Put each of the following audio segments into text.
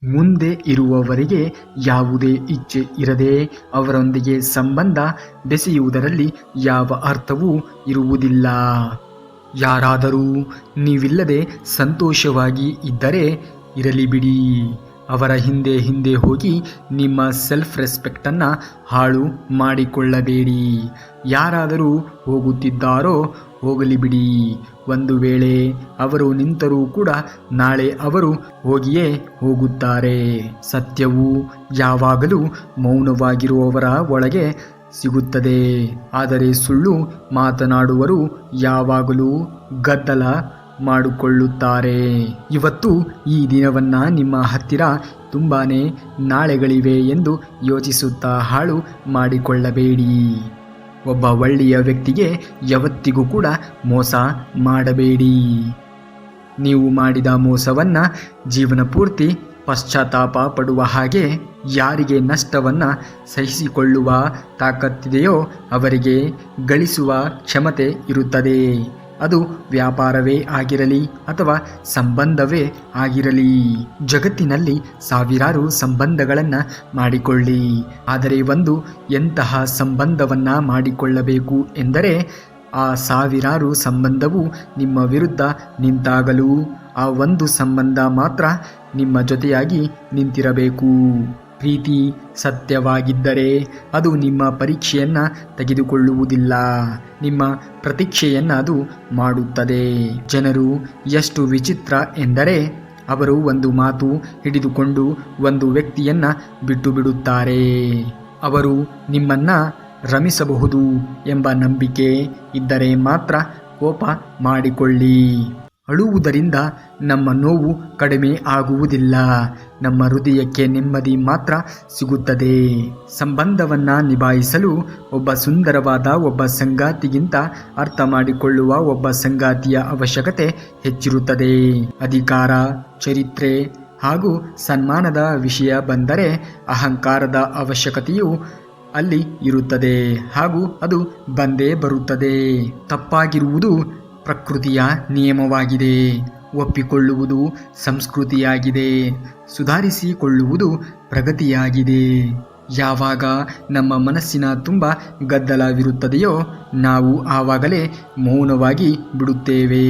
ಮುಂದೆ ಇರುವವರಿಗೆ ಯಾವುದೇ ಇಚ್ಛೆ ಇರದೆ ಅವರೊಂದಿಗೆ ಸಂಬಂಧ ಬೆಸೆಯುವುದರಲ್ಲಿ ಯಾವ ಅರ್ಥವೂ ಇರುವುದಿಲ್ಲ. ಯಾರಾದರೂ ನೀವಿಲ್ಲದೆ ಸಂತೋಷವಾಗಿ ಇದ್ದರೆ ಇರಲಿ ಬಿಡಿ. ಅವರ ಹಿಂದೆ ಹಿಂದೆ ಹೋಗಿ ನಿಮ್ಮ ಸೆಲ್ಫ್ ರೆಸ್ಪೆಕ್ಟನ್ನು ಹಾಳು ಮಾಡಿಕೊಳ್ಳಬೇಡಿ. ಯಾರಾದರೂ ಹೋಗುತ್ತಿದ್ದಾರೋ ಹೋಗಲಿ ಬಿಡಿ. ಒಂದು ವೇಳೆ ಅವರು ನಿಂತರೂ ಕೂಡ ನಾಳೆ ಅವರು ಹೋಗಿಯೇ ಹೋಗುತ್ತಾರೆ. ಸತ್ಯವು ಯಾವಾಗಲೂ ಮೌನವಾಗಿರುವವರ ಒಳಗೆ ಸಿಗುತ್ತದೆ. ಆದರೆ ಸುಳ್ಳು ಮಾತನಾಡುವರು ಯಾವಾಗಲೂ ಗದ್ದಲ ಮಾಡಿಕೊಳ್ಳುತ್ತಾರೆ. ಇವತ್ತು ಈ ದಿನವನ್ನ ನಿಮ್ಮ ಹತ್ತಿರ ತುಂಬಾನೇ ನಾಳೆಗಳಿವೆ ಎಂದು ಯೋಚಿಸುತ್ತಾ ಹಾಳು ಮಾಡಿಕೊಳ್ಳಬೇಡಿ. ಒಬ್ಬ ಒಳ್ಳೆಯ ವ್ಯಕ್ತಿಗೆ ಯಾವತ್ತಿಗೂ ಕೂಡ ಮೋಸ ಮಾಡಬೇಡಿ. ನೀವು ಮಾಡಿದ ಮೋಸವನ್ನ ಜೀವನ ಪೂರ್ತಿ ಪಶ್ಚಾತ್ತಾಪ ಪಡುವ ಹಾಗೆ ಯಾರಿಗೆ ನಷ್ಟವನ್ನ ಸಹಿಸಿಕೊಳ್ಳುವ ತಾಕತ್ತಿದೆಯೋ ಅವರಿಗೆ ಗಳಿಸುವ ಕ್ಷಮತೆ ಇರುತ್ತದೆ. ಅದು ವ್ಯಾಪಾರವೇ ಆಗಿರಲಿ ಅಥವಾ ಸಂಬಂಧವೇ ಆಗಿರಲಿ. ಜಗತ್ತಿನಲ್ಲಿ ಸಾವಿರಾರು ಸಂಬಂಧಗಳನ್ನು ಮಾಡಿಕೊಳ್ಳಿ. ಆದರೆ ಒಂದು ಎಂತಹ ಸಂಬಂಧವನ್ನ ಮಾಡಿಕೊಳ್ಳಬೇಕು ಎಂದರೆ ಆ ಸಾವಿರಾರು ಸಂಬಂಧವು ನಿಮ್ಮ ವಿರುದ್ಧ ನಿಂತಾಗಲೂ ಆ ಒಂದು ಸಂಬಂಧ ಮಾತ್ರ ನಿಮ್ಮ ಜೊತೆಯಾಗಿ ನಿಂತಿರಬೇಕು. ಪ್ರೀತಿ ಸತ್ಯವಾಗಿದ್ದರೆ ಅದು ನಿಮ್ಮ ಪರೀಕ್ಷೆಯನ್ನು ತೆಗೆದುಕೊಳ್ಳುವುದಿಲ್ಲ, ನಿಮ್ಮ ಪ್ರತೀಕ್ಷೆಯನ್ನು ಅದು ಮಾಡುತ್ತದೆ. ಜನರು ಎಷ್ಟು ವಿಚಿತ್ರ ಎಂದರೆ ಅವರು ಒಂದು ಮಾತು ಹಿಡಿದುಕೊಂಡು ಒಂದು ವ್ಯಕ್ತಿಯನ್ನು ಬಿಟ್ಟು ಬಿಡುತ್ತಾರೆ. ಅವರು ನಿಮ್ಮನ್ನ ರಮಿಸಬಹುದು ಎಂಬ ನಂಬಿಕೆ ಇದ್ದರೆ ಮಾತ್ರ ಕೋಪ ಮಾಡಿಕೊಳ್ಳಿ. ಅಳುವುದರಿಂದ ನಮ್ಮ ನೋವು ಕಡಿಮೆ ಆಗುವುದಿಲ್ಲ, ನಮ್ಮ ಹೃದಯಕ್ಕೆ ನೆಮ್ಮದಿ ಮಾತ್ರ ಸಿಗುತ್ತದೆ. ಸಂಬಂಧವನ್ನ ನಿಭಾಯಿಸಲು ಒಬ್ಬ ಸುಂದರವಾದ ಒಬ್ಬ ಸಂಗಾತಿಗಿಂತ ಅರ್ಥ ಮಾಡಿಕೊಳ್ಳುವ ಒಬ್ಬ ಸಂಗಾತಿಯ ಅವಶ್ಯಕತೆ ಹೆಚ್ಚಿರುತ್ತದೆ. ಅಧಿಕಾರ, ಚರಿತ್ರೆ ಹಾಗೂ ಸನ್ಮಾನದ ವಿಷಯ ಬಂದರೆ ಅಹಂಕಾರದ ಅವಶ್ಯಕತೆಯು ಅಲ್ಲಿ ಇರುತ್ತದೆ ಹಾಗೂ ಅದು ಬಂದೇ ಬರುತ್ತದೆ. ತಪ್ಪಾಗಿರುವುದು ಪ್ರಕೃತಿಯ ನಿಯಮವಾಗಿದೆ. ಒಪ್ಪಿಕೊಳ್ಳುವುದು ಸಂಸ್ಕೃತಿಯಾಗಿದೆ. ಸುಧಾರಿಸಿಕೊಳ್ಳುವುದು ಪ್ರಗತಿಯಾಗಿದೆ. ಯಾವಾಗ ನಮ್ಮ ಮನಸ್ಸಿನ ತುಂಬ ಗದ್ದಲವಿರುತ್ತದೆಯೋ ನಾವು ಆವಾಗಲೇ ಮೌನವಾಗಿ ಬಿಡುತ್ತೇವೆ.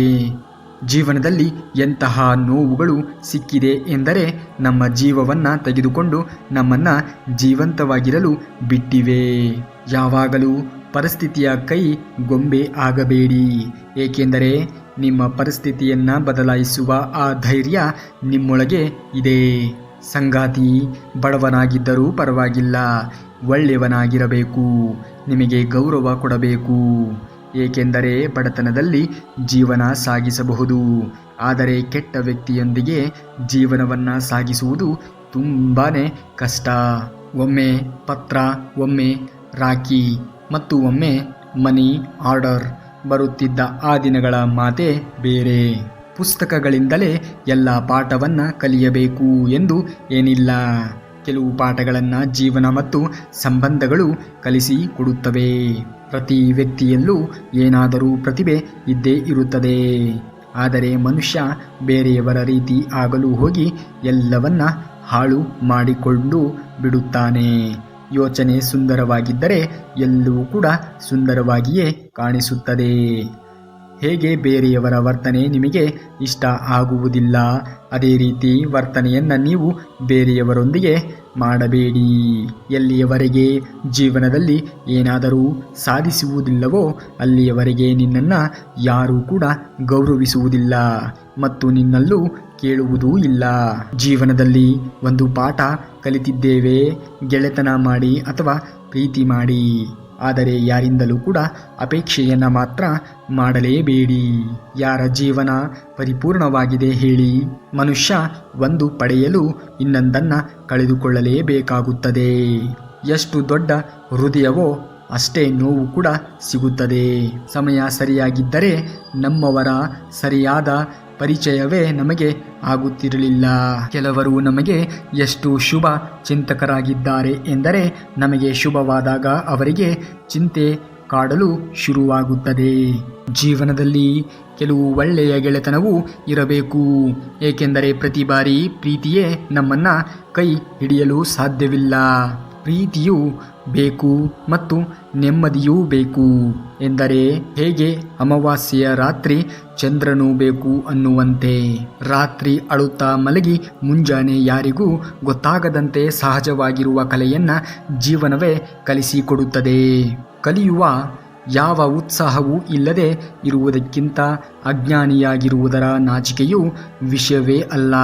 ಜೀವನದಲ್ಲಿ ಎಂತಹ ನೋವುಗಳು ಸಿಕ್ಕಿದೆ ಎಂದರೆ ನಮ್ಮ ಜೀವವನ್ನು ತೆಗೆದುಕೊಂಡು ನಮ್ಮನ್ನು ಜೀವಂತವಾಗಿರಲು ಬಿಟ್ಟಿವೆ. ಯಾವಾಗಲೂ ಪರಿಸ್ಥಿತಿಯ ಕೈ ಗೊಂಬೆ ಆಗಬೇಡಿ, ಏಕೆಂದರೆ ನಿಮ್ಮ ಪರಿಸ್ಥಿತಿಯನ್ನು ಬದಲಾಯಿಸುವ ಆ ಧೈರ್ಯ ನಿಮ್ಮೊಳಗೆ ಇದೆ. ಸಂಗಾತಿ ಬಡವನಾಗಿದ್ದರೂ ಪರವಾಗಿಲ್ಲ, ಒಳ್ಳೆಯವನಾಗಿರಬೇಕು, ನಿಮಗೆ ಗೌರವ ಕೊಡಬೇಕು. ಏಕೆಂದರೆ ಬಡತನದಲ್ಲಿ ಜೀವನ ಸಾಗಿಸಬಹುದು, ಆದರೆ ಕೆಟ್ಟ ವ್ಯಕ್ತಿಯೊಂದಿಗೆ ಜೀವನವನ್ನು ಸಾಗಿಸುವುದು ತುಂಬಾ ಕಷ್ಟ. ಒಮ್ಮೆ ಪತ್ರ, ಒಮ್ಮೆ ರಾಖಿ ಮತ್ತು ಒಮ್ಮೆ ಮನಿ ಆರ್ಡರ್ ಬರುತ್ತಿದ್ದ ಆ ದಿನಗಳ ಮಾತೇ ಬೇರೆ. ಪುಸ್ತಕಗಳಿಂದಲೇ ಎಲ್ಲ ಪಾಠವನ್ನು ಕಲಿಯಬೇಕು ಎಂದು ಏನಿಲ್ಲ. ಕೆಲವು ಪಾಠಗಳನ್ನು ಜೀವನ ಮತ್ತು ಸಂಬಂಧಗಳು ಕಲಿಸಿ ಕೊಡುತ್ತವೆ. ಪ್ರತಿ ವ್ಯಕ್ತಿಯಲ್ಲೂ ಏನಾದರೂ ಪ್ರತಿಭೆ ಇದ್ದೇ ಇರುತ್ತದೆ. ಆದರೆ ಮನುಷ್ಯ ಬೇರೆಯವರ ರೀತಿ ಆಗಲು ಹೋಗಿ ಎಲ್ಲವನ್ನ ಹಾಳು ಮಾಡಿಕೊಂಡು ಬಿಡುತ್ತಾನೆ. ಯೋಚನೆ ಸುಂದರವಾಗಿದ್ದರೆ ಎಲ್ಲವೂ ಕೂಡ ಸುಂದರವಾಗಿಯೇ ಕಾಣಿಸುತ್ತದೆ. ಹೇಗೆ ಬೇರೆಯವರ ವರ್ತನೆ ನಿಮಗೆ ಇಷ್ಟ ಆಗುವುದಿಲ್ಲ, ಅದೇ ರೀತಿ ವರ್ತನೆಯನ್ನು ನೀವು ಬೇರೆಯವರೊಂದಿಗೆ ಮಾಡಬೇಡಿ. ಎಲ್ಲಿಯವರೆಗೆ ಜೀವನದಲ್ಲಿ ಏನಾದರೂ ಸಾಧಿಸುವುದಿಲ್ಲವೋ ಅಲ್ಲಿಯವರೆಗೆ ನಿನ್ನನ್ನು ಯಾರೂ ಕೂಡ ಗೌರವಿಸುವುದಿಲ್ಲ ಮತ್ತು ನಿನ್ನಲ್ಲೂ ಕೇಳುವುದೂ ಇಲ್ಲ. ಜೀವನದಲ್ಲಿ ಒಂದು ಪಾಠ ಕಲಿತಿದ್ದೇವೆ, ಗೆಳೆತನ ಮಾಡಿ ಅಥವಾ ಪ್ರೀತಿ ಮಾಡಿ, ಆದರೆ ಯಾರಿಂದಲೂ ಕೂಡ ಅಪೇಕ್ಷೆಯನ್ನು ಮಾತ್ರ ಮಾಡಲೇಬೇಡಿ. ಯಾರ ಜೀವನ ಪರಿಪೂರ್ಣವಾಗಿದೆ ಹೇಳಿ? ಮನುಷ್ಯ ಒಂದು ಪಡೆಯಲು ಇನ್ನೊಂದನ್ನು ಕಳೆದುಕೊಳ್ಳಲೇಬೇಕಾಗುತ್ತದೆ. ಎಷ್ಟು ದೊಡ್ಡ ಹೃದಯವೋ ಅಷ್ಟೇ ನೋವು ಕೂಡ ಸಿಗುತ್ತದೆ. ಸಮಯ ಸರಿಯಾಗಿದ್ದರೆ ನಮ್ಮವರ ಸರಿಯಾದ ಪರಿಚಯವೇ ನಮಗೆ ಆಗುತ್ತಿರಲಿಲ್ಲ. ಕೆಲವರು ನಮಗೆ ಎಷ್ಟು ಶುಭ ಚಿಂತಕರಾಗಿದ್ದಾರೆ ಎಂದರೆ ನಮಗೆ ಶುಭವಾದಾಗ ಅವರಿಗೆ ಚಿಂತೆ ಕಾಡಲು ಶುರುವಾಗುತ್ತದೆ. ಜೀವನದಲ್ಲಿ ಕೆಲವು ಒಳ್ಳೆಯ ಗೆಳೆತನವೂ ಇರಬೇಕು, ಏಕೆಂದರೆ ಪ್ರತಿ ಬಾರಿ ಪ್ರೀತಿಯೇ ನಮ್ಮನ್ನ ಕೈ ಹಿಡಿಯಲು ಸಾಧ್ಯವಿಲ್ಲ. ಪ್ರೀತಿಯೂ ಬೇಕು ಮತ್ತು ನೆಮ್ಮದಿಯೂ ಬೇಕು ಎಂದರೆ ಹೇಗೆ ಅಮಾವಾಸ್ಯೆಯ ರಾತ್ರಿ ಚಂದ್ರನೂ ಬೇಕು ಅನ್ನುವಂತೆ, ರಾತ್ರಿ ಅಳುತ್ತಾ ಮಲಗಿ ಮುಂಜಾನೆ ಯಾರಿಗೂ ಗೊತ್ತಾಗದಂತೆ ಸಹಜವಾಗಿರುವ ಕಲೆಯನ್ನ ಜೀವನವೇ ಕಲಿಸಿಕೊಡುತ್ತದೆ. ಕಲಿಯುವ ಯಾವ ಉತ್ಸಾಹವೂ ಇಲ್ಲದೆ ಇರುವುದಕ್ಕಿಂತ ಅಜ್ಞಾನಿಯಾಗಿರುವುದರ ನಾಚಿಕೆಯು ವಿಷಯವೇ ಅಲ್ಲ.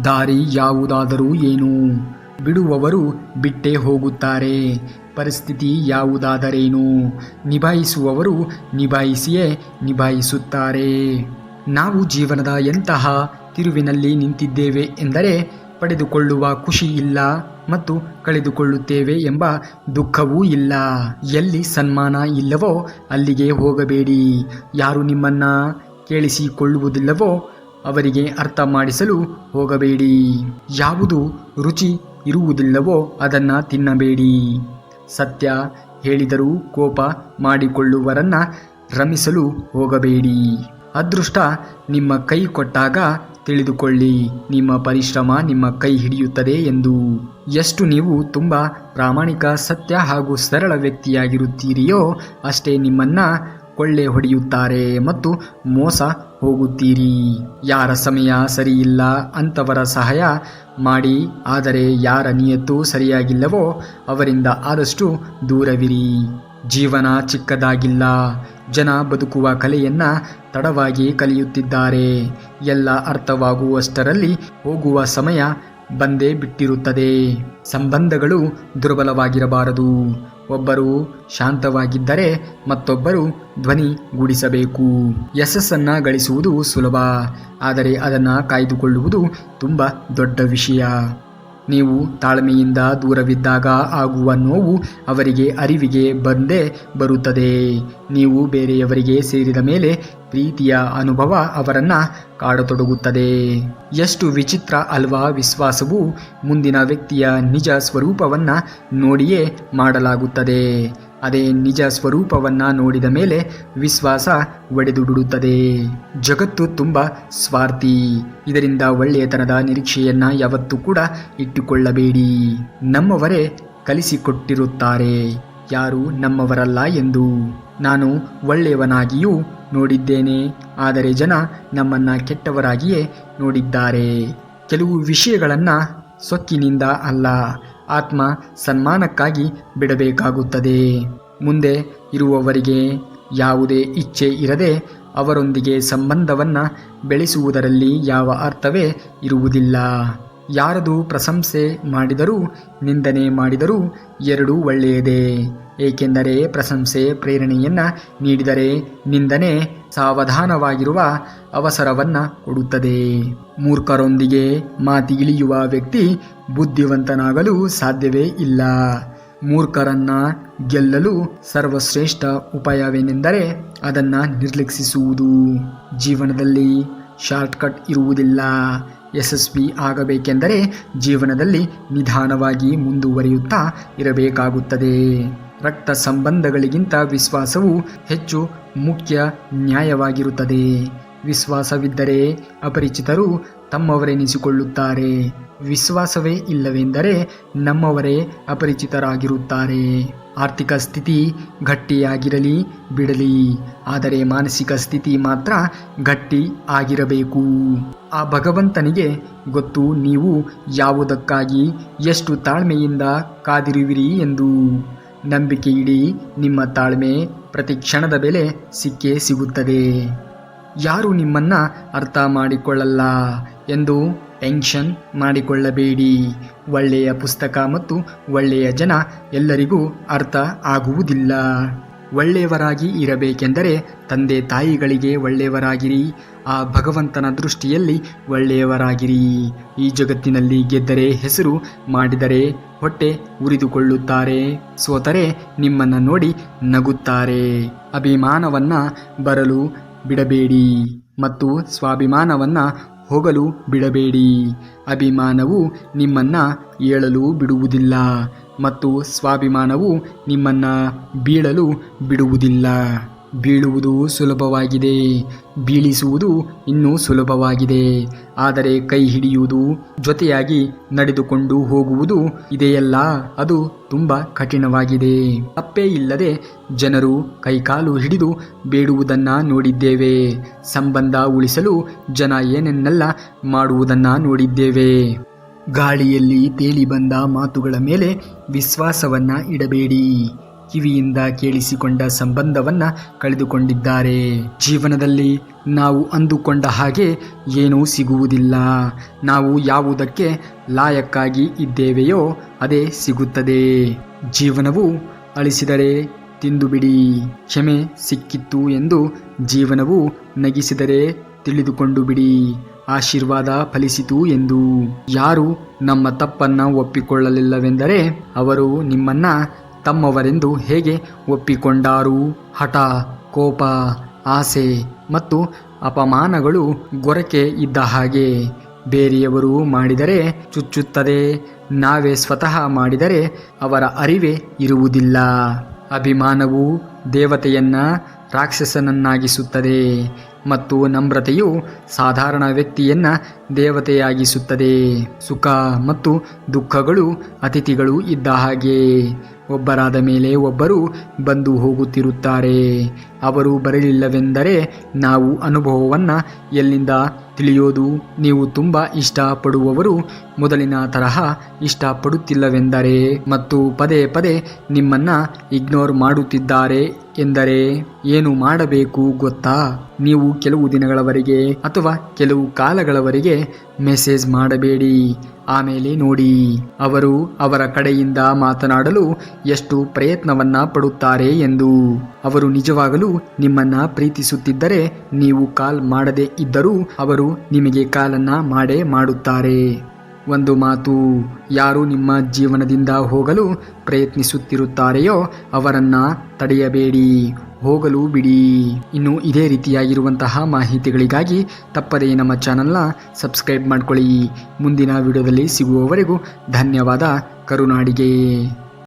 ದಾರಿ ಯಾವುದಾದರೂ ಏನು, ಬಿಡುವವರು ಬಿಟ್ಟೇ ಹೋಗುತ್ತಾರೆ. ಪರಿಸ್ಥಿತಿ ಯಾವುದಾದರೇನು, ನಿಭಾಯಿಸುವವರು ನಿಭಾಯಿಸಿಯೇ ನಿಭಾಯಿಸುತ್ತಾರೆ. ನಾವು ಜೀವನದ ಎಂತಹ ತಿರುವಿನಲ್ಲಿ ನಿಂತಿದ್ದೇವೆ ಎಂದರೆ ಪಡೆದುಕೊಳ್ಳುವ ಖುಷಿ ಇಲ್ಲ ಮತ್ತು ಕಳೆದುಕೊಳ್ಳುತ್ತೇವೆ ಎಂಬ ದುಃಖವೂ ಇಲ್ಲ. ಎಲ್ಲಿ ಸನ್ಮಾನ ಇಲ್ಲವೋ ಅಲ್ಲಿಗೆ ಹೋಗಬೇಡಿ. ಯಾರು ನಿಮ್ಮನ್ನ ಕೇಳಿಸಿಕೊಳ್ಳುವುದಿಲ್ಲವೋ ಅವರಿಗೆ ಅರ್ಥ ಮಾಡಿಸಲು ಹೋಗಬೇಡಿ. ಯಾವುದು ರುಚಿ ಇರುವುದಿಲ್ಲವೋ ಅದನ್ನ ತಿನ್ನಬೇಡಿ. ಸತ್ಯ ಹೇಳಿದರೂ ಕೋಪ ಮಾಡಿಕೊಳ್ಳುವರನ್ನ ರಮಿಸಲು ಹೋಗಬೇಡಿ. ಅದೃಷ್ಟ ನಿಮ್ಮ ಕೈ ಕೊಟ್ಟಾಗ ತಿಳಿದುಕೊಳ್ಳಿ, ನಿಮ್ಮ ಪರಿಶ್ರಮ ನಿಮ್ಮ ಕೈ ಹಿಡಿಯುತ್ತದೆ ಎಂದು. ಎಷ್ಟು ನೀವು ತುಂಬ ಪ್ರಾಮಾಣಿಕ, ಸತ್ಯ ಹಾಗೂ ಸರಳ ವ್ಯಕ್ತಿಯಾಗಿರುತ್ತೀರಿಯೋ ಅಷ್ಟೇ ನಿಮ್ಮನ್ನ ಕೊಳ್ಳೆ ಹೊಡೆಯುತ್ತಾರೆ ಮತ್ತು ಮೋಸ ಹೋಗುತ್ತೀರಿ. ಯಾರ ಸಮಯ ಸರಿಯಿಲ್ಲ ಅಂಥವರ ಸಹಾಯ ಮಾಡಿ, ಆದರೆ ಯಾರ ನಿಯತ್ತು ಸರಿಯಾಗಿಲ್ಲವೋ ಅವರಿಂದ ಆದಷ್ಟು ದೂರವಿರಿ. ಜೀವನ ಚಿಕ್ಕದಾಗಿಲ್ಲ. ಜನ ಬದುಕುವ ಕಲೆಯನ್ನ ತಡವಾಗಿ ಕಲಿಯುತ್ತಿದ್ದಾರೆ. ಎಲ್ಲ ಅರ್ಥವಾಗುವಷ್ಟರಲ್ಲಿ ಹೋಗುವ ಸಮಯ ಬಂದೇ ಬಿಟ್ಟಿರುತ್ತದೆ. ಸಂಬಂಧಗಳು ದುರ್ಬಲವಾಗಿರಬಾರದು. ಒಬ್ಬರು ಶಾಂತವಾಗಿದ್ದರೆ ಮತ್ತೊಬ್ಬರು ಧ್ವನಿ ಗೂಡಿಸಬೇಕು. ಯಶಸ್ಸನ್ನ ಗಳಿಸುವುದು ಸುಲಭ, ಆದರೆ ಅದನ್ನು ಕಾಯ್ದುಕೊಳ್ಳುವುದು ತುಂಬ ದೊಡ್ಡ ವಿಷಯ. ನೀವು ತಾಳ್ಮೆಯಿಂದ ದೂರವಿದ್ದಾಗ ಆಗುವ ನೋವು ಅವರಿಗೆ ಅರಿವಿಗೆ ಬಂದೇ ಬರುತ್ತದೆ. ನೀವು ಬೇರೆಯವರಿಗೆ ಸೇರಿದ ಮೇಲೆ ಪ್ರೀತಿಯ ಅನುಭವ ಅವರನ್ನ ಕಾಡತೊಡಗುತ್ತದೆ. ಎಷ್ಟು ವಿಚಿತ್ರ ಅಲ್ವಾ? ವಿಶ್ವಾಸವು ಮುಂದಿನ ವ್ಯಕ್ತಿಯ ನಿಜ ಸ್ವರೂಪವನ್ನ ನೋಡಿಯೇ ಮಾಡಲಾಗುತ್ತದೆ. ಅದೇ ನಿಜ ಸ್ವರೂಪವನ್ನ ನೋಡಿದ ಮೇಲೆ ವಿಶ್ವಾಸ ಒಡೆದು ಬಿಡುತ್ತದೆ. ಜಗತ್ತು ತುಂಬ ಸ್ವಾರ್ಥಿ. ಇದರಿಂದ ಒಳ್ಳೆಯತನದ ನಿರೀಕ್ಷೆಯನ್ನ ಯಾವತ್ತೂ ಕೂಡ ಇಟ್ಟುಕೊಳ್ಳಬೇಡಿ. ನಮ್ಮವರೇ ಕಲಿಸಿಕೊಟ್ಟಿರುತ್ತಾರೆ ಯಾರು ನಮ್ಮವರಲ್ಲ ಎಂದು. ನಾನು ಒಳ್ಳೆಯವನಾಗಿಯೂ ನೋಡಿದ್ದೇನೆ, ಆದರೆ ಜನ ನಮ್ಮನ್ನ ಕೆಟ್ಟವರಾಗಿಯೇ ನೋಡಿದ್ದಾರೆ. ಕೆಲವು ವಿಷಯಗಳನ್ನ ಸೊಕ್ಕಿನಿಂದ ಅಲ್ಲ, ಆತ್ಮ ಸನ್ಮಾನಕ್ಕಾಗಿ ಬಿಡಬೇಕಾಗುತ್ತದೆ. ಮುಂದೆ ಇರುವವರಿಗೆ ಯಾವುದೇ ಇಚ್ಛೆ ಇರದೆ ಅವರೊಂದಿಗೆ ಸಂಬಂಧವನ್ನ ಬೆಳೆಸುವುದರಲ್ಲಿ ಯಾವ ಅರ್ಥವೇ ಇರುವುದಿಲ್ಲ. ಯಾರದು ಪ್ರಶಂಸೆ ಮಾಡಿದರೂ ನಿಂದನೆ ಮಾಡಿದರೂ ಎರಡೂ ಒಳ್ಳೆಯದೇ. ಏಕೆಂದರೆ ಪ್ರಶಂಸೆ ಪ್ರೇರಣೆಯನ್ನ ನೀಡಿದರೆ ನಿಂದನೆ ಸಾವಧಾನವಾಗಿರುವ ಅವಸರವನ್ನ ಕೊಡುತ್ತದೆ. ಮೂರ್ಖರೊಂದಿಗೆ ಮಾತಿಗಿಳಿಯುವ ವ್ಯಕ್ತಿ ಬುದ್ಧಿವಂತನಾಗಲು ಸಾಧ್ಯವೇ ಇಲ್ಲ. ಮೂರ್ಖರನ್ನ ಗೆಲ್ಲಲು ಸರ್ವಶ್ರೇಷ್ಠ ಉಪಾಯವೇನೆಂದರೆ ಅದನ್ನ ನಿರ್ಲಕ್ಷಿಸುವುದು. ಜೀವನದಲ್ಲಿ ಶಾರ್ಟ್ಕಟ್ ಇರುವುದಿಲ್ಲ. ಯಶಸ್ವಿ ಆಗಬೇಕೆಂದರೆ ಜೀವನದಲ್ಲಿ ನಿಧಾನವಾಗಿ ಮುಂದುವರಿಯುತ್ತಾ ಇರಬೇಕಾಗುತ್ತದೆ. ರಕ್ತ ಸಂಬಂಧಗಳಿಗಿಂತ ವಿಶ್ವಾಸವು ಹೆಚ್ಚು ಮುಖ್ಯ ನ್ಯಾಯವಾಗಿರುತ್ತದೆ. ವಿಶ್ವಾಸವಿದ್ದರೆ ಅಪರಿಚಿತರು ತಮ್ಮವರೆನಿಸಿಕೊಳ್ಳುತ್ತಾರೆ. ವಿಶ್ವಾಸವೇ ಇಲ್ಲವೆಂದರೆ ನಮ್ಮವರೇ ಅಪರಿಚಿತರಾಗಿರುತ್ತಾರೆ. ಆರ್ಥಿಕ ಸ್ಥಿತಿ ಗಟ್ಟಿಯಾಗಿರಲಿ ಬಿಡಲಿ, ಆದರೆ ಮಾನಸಿಕ ಸ್ಥಿತಿ ಮಾತ್ರ ಗಟ್ಟಿ ಆಗಿರಬೇಕು. ಆ ಭಗವಂತನಿಗೆ ಗೊತ್ತು ನೀವು ಯಾವುದಕ್ಕಾಗಿ ಎಷ್ಟು ತಾಳ್ಮೆಯಿಂದ ಕಾದಿರುವಿರಿ ಎಂದು. ನಂಬಿಕೆ ಇಡಿ, ನಿಮ್ಮ ತಾಳ್ಮೆ ಪ್ರತಿ ಕ್ಷಣದ ಬೆಲೆ ಸಿಕ್ಕೇ ಸಿಗುತ್ತದೆ. ಯಾರು ನಿಮ್ಮನ್ನ ಅರ್ಥ ಮಾಡಿಕೊಳ್ಳಲ್ಲ ಎಂದು ಟೆನ್ಷನ್ ಮಾಡಿಕೊಳ್ಳಬೇಡಿ. ಒಳ್ಳೆಯ ಪುಸ್ತಕ ಮತ್ತು ಒಳ್ಳೆಯ ಜನ ಎಲ್ಲರಿಗೂ ಅರ್ಥ ಆಗುವುದಿಲ್ಲ. ಒಳ್ಳೆಯವರಾಗಿ ಇರಬೇಕೆಂದರೆ ತಂದೆ ತಾಯಿಗಳಿಗೆ ಒಳ್ಳೆಯವರಾಗಿರಿ. ಆ ಭಗವಂತನ ದೃಷ್ಟಿಯಲ್ಲಿ ಒಳ್ಳೆಯವರಾಗಿರಿ. ಈ ಜಗತ್ತಿನಲ್ಲಿ ಗೆದ್ದರೆ ಹೆಸರು, ಮಾಡಿದರೆ ಹೊಟ್ಟೆ ಉರಿದುಕೊಳ್ಳುತ್ತಾರೆ, ಸೋತರೆ ನಿಮ್ಮನ್ನು ನೋಡಿ ನಗುತ್ತಾರೆ. ಅಭಿಮಾನವನ್ನ ಬರಲು ಬಿಡಬೇಡಿ ಮತ್ತು ಸ್ವಾಭಿಮಾನವನ್ನ ಹೋಗಲು ಬಿಡಬೇಡಿ. ಅಭಿಮಾನವು ನಿಮ್ಮನ್ನ ಏಳಲು ಬಿಡುವುದಿಲ್ಲ. ಮತ್ತು ಸ್ವಾಭಿಮಾನವು ನಿಮ್ಮನ್ನು ಬೀಳಲು ಬಿಡುವುದಿಲ್ಲ. ಬೀಳುವುದು ಸುಲಭವಾಗಿದೆ, ಬೀಳಿಸುವುದು ಇನ್ನೂ ಸುಲಭವಾಗಿದೆ. ಆದರೆ ಕೈ ಹಿಡಿಯುವುದು, ಜೊತೆಯಾಗಿ ನಡೆದುಕೊಂಡು ಹೋಗುವುದು ಇದೆಯಲ್ಲ, ಅದು ತುಂಬ ಕಠಿಣವಾಗಿದೆ. ತಪ್ಪೇ ಇಲ್ಲದೆ ಜನರು ಕೈಕಾಲು ಹಿಡಿದು ಬೇಡುವುದನ್ನು ನೋಡಿದ್ದೇವೆ. ಸಂಬಂಧ ಉಳಿಸಲು ಜನ ಏನನ್ನೆಲ್ಲ ಮಾಡುವುದನ್ನು ನೋಡಿದ್ದೇವೆ. ಗಾಳಿಯಲ್ಲಿ ತೇಲಿ ಬಂದ ಮಾತುಗಳ ಮೇಲೆ ವಿಶ್ವಾಸವನ್ನು ಇಡಬೇಡಿ. ಕಿವಿಯಿಂದ ಕೇಳಿಸಿಕೊಂಡ ಸಂಬಂಧವನ್ನು ಕಳೆದುಕೊಂಡಿದ್ದಾರೆ. ಜೀವನದಲ್ಲಿ ನಾವು ಅಂದುಕೊಂಡ ಹಾಗೆ ಏನೂ ಸಿಗುವುದಿಲ್ಲ. ನಾವು ಯಾವುದಕ್ಕೆ ಲಾಯಕ್ಕಾಗಿ ಇದ್ದೇವೆಯೋ ಅದೇ ಸಿಗುತ್ತದೆ. ಜೀವನವು ಅಳಿಸಿದರೆ ತಿಂದು ಬಿಡಿ. ಕ್ಷಮೆ ಸಿಕ್ಕಿತ್ತು ಎಂದು ಜೀವನವು ನಗಿಸಿದರೆ ತಿಳಿದುಕೊಂಡು ಬಿಡಿ, ಆಶೀರ್ವಾದ ಫಲಿಸಿತು ಎಂದು. ಯಾರು ನಮ್ಮ ತಪ್ಪನ್ನು ಒಪ್ಪಿಕೊಳ್ಳಲಿಲ್ಲವೆಂದರೆ ಅವರು ನಿಮ್ಮನ್ನು ತಮ್ಮವರೆಂದು ಹೇಗೆ ಒಪ್ಪಿಕೊಂಡಾರು? ಹಠ, ಕೋಪ, ಆಸೆ ಮತ್ತು ಅಪಮಾನಗಳು ಗೊರಕೆ ಇದ್ದ ಹಾಗೆ. ಬೇರೆಯವರು ಮಾಡಿದರೆ ಚುಚ್ಚುತ್ತದೆ, ನಾವೇ ಸ್ವತಃ ಮಾಡಿದರೆ ಅವರ ಅರಿವೇ ಇರುವುದಿಲ್ಲ. ಅಭಿಮಾನವು ದೇವತೆಯನ್ನ ರಾಕ್ಷಸನನ್ನಾಗಿಸುತ್ತದೆ ಮತ್ತು ನಮ್ರತೆಯು ಸಾಧಾರಣ ವ್ಯಕ್ತಿಯನ್ನ ದೇವತೆಯಾಗಿಸುತ್ತದೆ. ಸುಖ ಮತ್ತು ದುಃಖಗಳು ಅತಿಥಿಗಳು ಇದ್ದ ಹಾಗೆ. ಒಬ್ಬರಾದ ಮೇಲೆ ಒಬ್ಬರು ಬಂದು ಹೋಗುತ್ತಿರುತ್ತಾರೆ. ಅವರು ಬರಲಿಲ್ಲವೆಂದರೆ ನಾವು ಅನುಭವವನ್ನು ಎಲ್ಲಿಂದ ತಿಳಿಯೋದು? ನೀವು ತುಂಬ ಇಷ್ಟಪಡುವವರು ಮೊದಲಿನ ತರಹ ಇಷ್ಟಪಡುತ್ತಿಲ್ಲವೆಂದರೆ ಮತ್ತು ಪದೇ ಪದೇ ನಿಮ್ಮನ್ನು ಇಗ್ನೋರ್ ಮಾಡುತ್ತಿದ್ದಾರೆ ಎಂದರೆ ಏನು ಮಾಡಬೇಕು ಗೊತ್ತಾ? ನೀವು ಕೆಲವು ದಿನಗಳವರೆಗೆ ಅಥವಾ ಕೆಲವು ಕಾಲಗಳವರೆಗೆ ಮೆಸೇಜ್ ಮಾಡಬೇಡಿ. ಆಮೇಲೆ ನೋಡಿ ಅವರು ಅವರ ಕಡೆಯಿಂದ ಮಾತನಾಡಲು ಎಷ್ಟು ಪ್ರಯತ್ನವನ್ನ ಪಡುತ್ತಾರೆ ಎಂದು. ಅವರು ನಿಜವಾಗಲೂ ನಿಮ್ಮನ್ನ ಪ್ರೀತಿಸುತ್ತಿದ್ದರೆ ನೀವು ಕಾಲ್ ಮಾಡದೇ ಇದ್ದರೂ ಅವರು ನಿಮಗೆ ಕಾಲನ್ನ ಮಾಡೇ ಮಾಡುತ್ತಾರೆ. ಒಂದು ಮಾತು, ಯಾರು ನಿಮ್ಮ ಜೀವನದಿಂದ ಹೋಗಲು ಪ್ರಯತ್ನಿಸುತ್ತಿರುತ್ತಾರೆಯೋ ಅವರನ್ನ ತಡೆಯಬೇಡಿ, ಹೋಗಲು ಬಿಡಿ. ಇನ್ನು ಇದೇ ರೀತಿಯಾಗಿರುವಂತಹ ಮಾಹಿತಿಗಳಿಗಾಗಿ ತಪ್ಪದೇ ನಮ್ಮ ಚಾನಲ್ನ ಸಬ್ಸ್ಕ್ರೈಬ್ ಮಾಡ್ಕೊಳ್ಳಿ. ಮುಂದಿನ ವಿಡಿಯೋದಲ್ಲಿ ಸಿಗುವವರೆಗೂ ಧನ್ಯವಾದ. ಕರುನಾಡಿಗೆ.